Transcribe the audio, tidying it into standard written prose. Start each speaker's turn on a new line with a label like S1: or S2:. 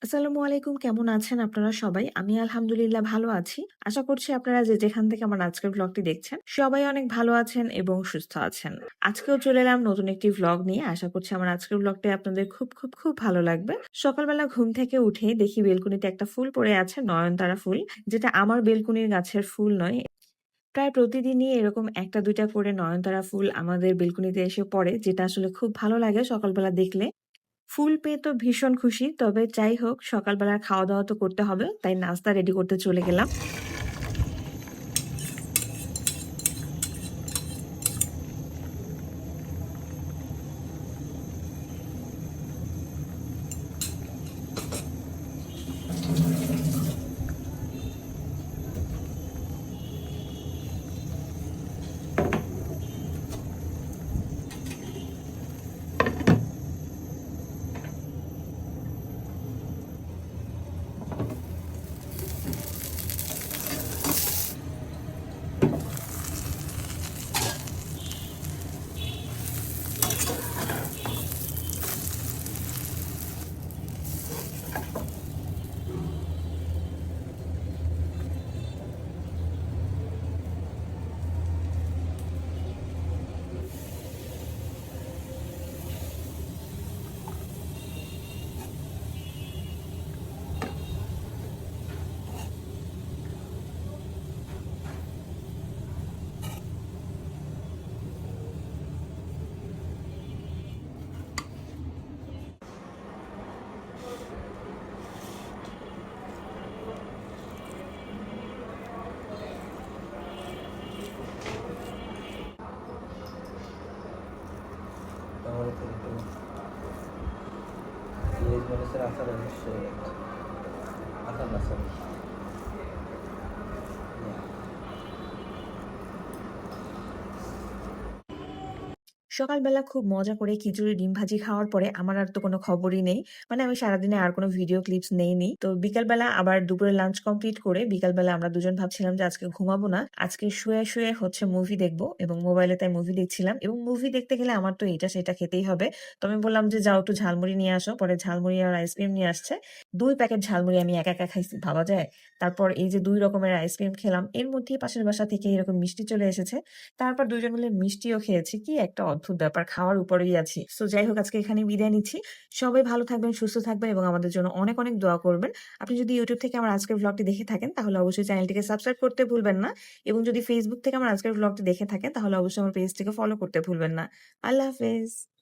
S1: আসসালামু আলাইকুম। কেমন আছেন আপনারা সবাই? আমি আলহামদুলিল্লাহ ভালো আছি। আশা করছি আপনারা যে যেখান থেকে আমার আজকের ভ্লগটি দেখছেন, সবাই অনেক ভালো আছেন এবং সুস্থ আছেন। আজকেও চলে এলাম নতুন একটি ভ্লগ নিয়ে। আশা করছি আমার আজকের ভ্লগটি আপনাদের খুব ভালো লাগবে। সকালবেলা ঘুম থেকে উঠেই দেখি বেলকনিতে একটা ফুল পড়ে আছে, নয়নতারা ফুল। যেটা আমার বেলকনির গাছের ফুল নয়। প্রায় প্রতিদিনই এরকম ১টা ২টা করে নয়নতারা ফুল আমাদের বেলকনিতে এসে পড়ে, যেটা আসলে খুব ভালো লাগে সকালবেলা দেখলে। ফুল পেয়ে তো ভীষণ খুশি। তবে যাই হোক, সকালবেলার খাওয়া-দাওয়া তো করতে হবে। তাই নাস্তা রেডি করতে চলে গেলাম।
S2: আমার কিন্তু পেঁয়াজ মরিচের আচার অবশ্যই আচার আচার
S1: সকালবেলা খুব মজা করে খিচুড়ি ডিম ভাজি খাওয়ার পরে আমার আর তো কোনো খবরই নেই। মানে আমি সারাদিনে আর কোনো ভিডিও ক্লিপস নেইনি। তো বিকালবেলা আবার দুপুরে লাঞ্চ কমপ্লিট করে বিকালবেলা আমরা দুজন ভাবছিলাম যে আজকে ঘুমাবো না। আজকে শুয়ে হচ্ছে মুভি দেখবো এবং মোবাইলে তাই মুভি দেখছিলাম এবং মুভি দেখতে গেলে আমার তো এটা সেটা খেতেই হবে। তো আমি বললাম যে, "যাও একটু ঝালমুড়ি নিয়ে আসো।" পরে ঝালমুড়ি আর আইসক্রিম নিয়ে আসছে। ২ প্যাকেট ঝালমুড়ি আমি একা খাইছি, ভাবা যায়? তারপর এই যে ২ রকমের আইসক্রিম খেলাম। এর মধ্যেই পাশের বাসা থেকে এরকম মিষ্টি চলে এসেছে। তারপর ২ জন মিলে মিষ্টিও খেয়েছি। কি একটা অদ্ভুত ব্যাপার! খাওয়ার উপরেই আছি। সো যাই হোক, আজকে এখানেই বিদায় নিচ্ছি। সবাই ভালো থাকবেন, সুস্থ থাকবেন এবং আমাদের জন্য অনেক দোয়া করবেন। আপনি যদি YouTube থেকে আমার আজকের ভ্লগটি দেখে থাকেন, তাহলে অবশ্যই চ্যানেলটিকে সাবস্ক্রাইব করতে ভুলবেন না। এবং যদি Facebook থেকে আমার আজকের ভ্লগটি দেখে থাকেন, তাহলে অবশ্যই আমার পেজটিকে ফলো করতে ভুলবেন না। আল্লাহ হাফেজ।